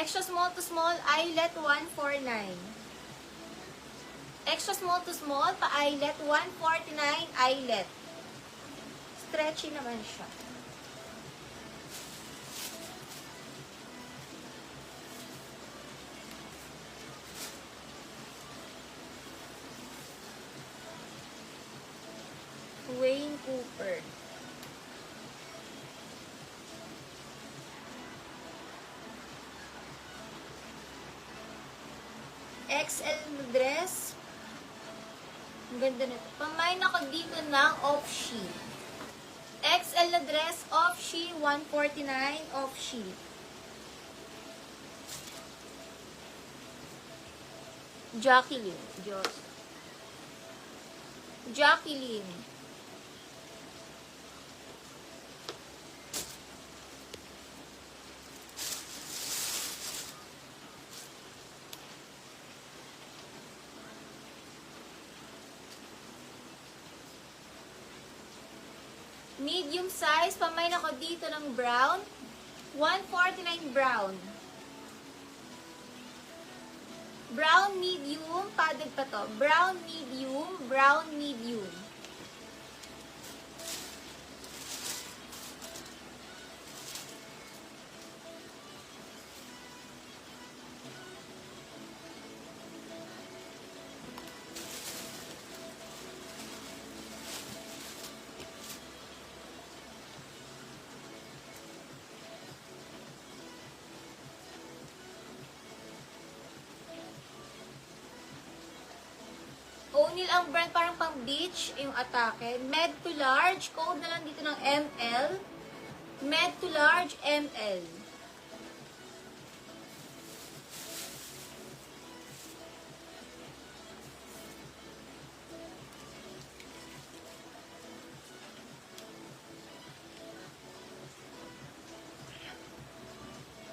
Extra small to small, eyelet 149. Extra small to small, pa-eyelet 149, eyelet. Stretchy naman siya. Wayne Cooper. XL dress. Ang ganda nito. Pamain ako dito ng off-she. XL na dress, off-she, 149, off-she. Jacqueline. Diyos. Jacqueline. Medium size, pamain ako dito ng brown. 149 brown. Brown medium, padded pa to. Brown medium, brown medium. O'Neal ang brand, parang pang beach yung atake. Med to large, code na lang dito ng ML. Med to large, ML.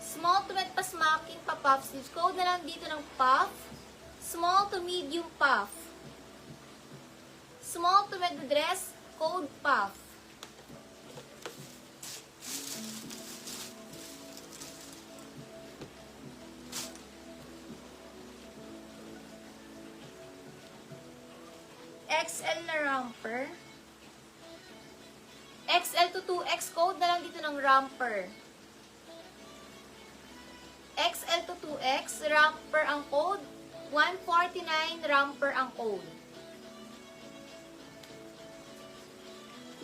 Small to med pa smacking, pa puff sleeves. Code na lang dito ng puff. Small to medium puff. Small to med dress, code puff. XL na romper. XL to 2X, code na lang dito ng romper. XL to 2X, romper ang code. 149 romper ang code.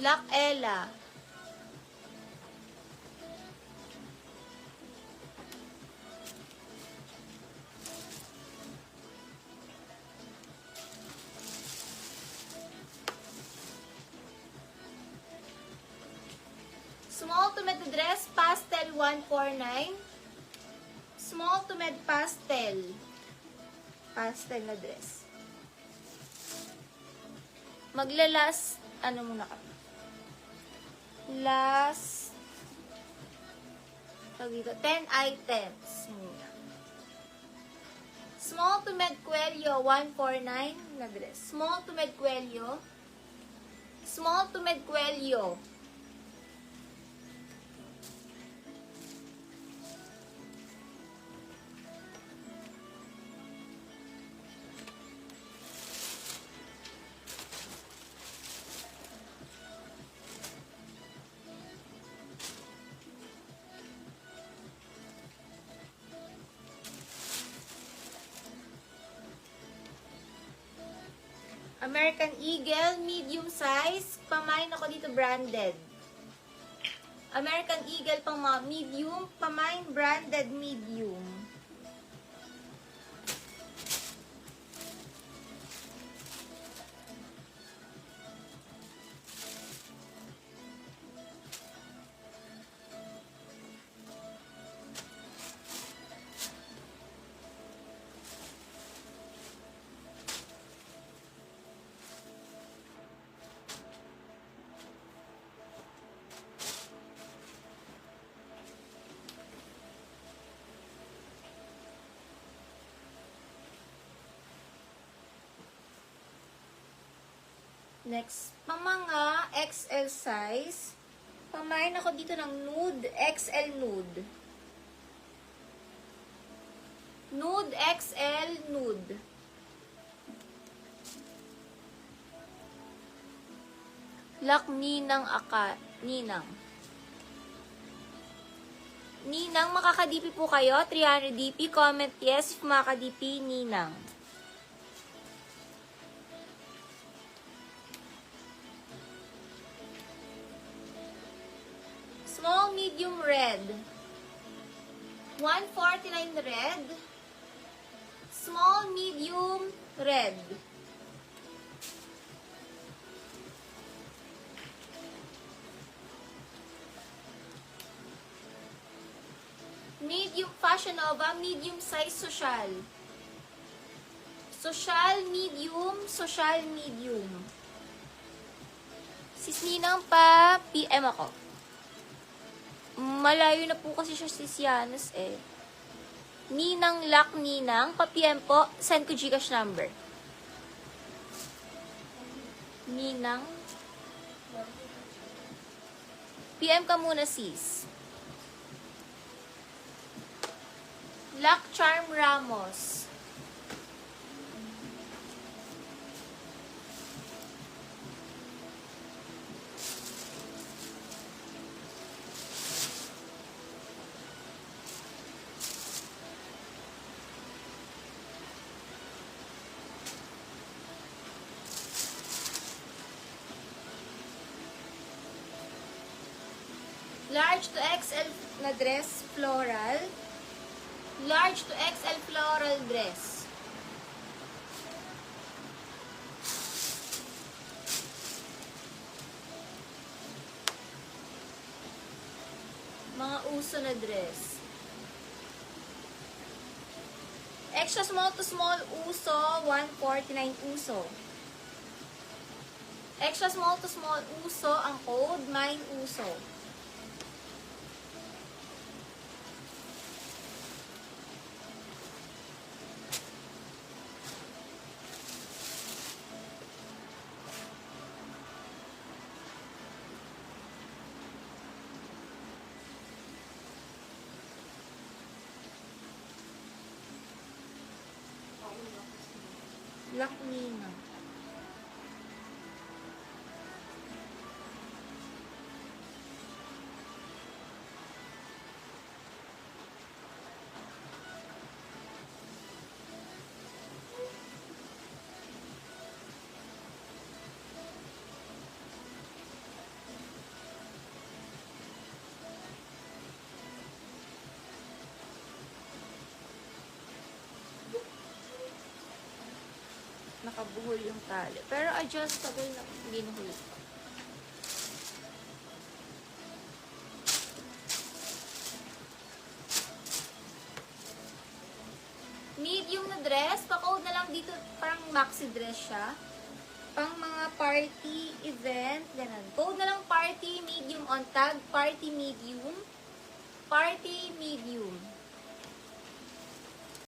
Lac Ella. Small to med dress, pastel 149. Small to med pastel. Pastel na dress. Maglalas, ano muna kami? Last, dito, 10 items muna. Small to med cuello, 149 na dress. Small to med cuello. Small to med cuello. American Eagle, medium size. Pamain ako dito branded. American Eagle pang mga medium. Pamain branded medium. Next, pang mga XL size, pamain ako dito ng nude, XL nude. Nude XL nude. Lak Ninang Ninang. Ninang, makaka-DP po kayo. 300 DP. Comment yes if makaka-DP, Ninang. Small, medium, red. 149 red. Small, medium, red. Medium, Fashion Nova, medium size, social. Social, medium, social, medium. Sis Ninang, pa PM ako. Malayo na po kasi siya si Sianas eh. Ninang Lak Ninang, pa-PM po, send ko Gcash number. Ninang. PM ka muna sis. Lak Charm Ramos. Large to XL na dress, floral. Large to XL floral dress. Mga uso na dress. Extra small to small uso, 149 uso. Extra small to small uso, ang code, mine uso. Lak Ninang. Nakabuhol yung tali. Pero adjustable na binuhol ko. Medium na dress. Pa-code na lang dito. Parang maxi dress siya. Pang mga party, event, ganun. Code na lang party, medium on tag. Party, medium. Party, medium.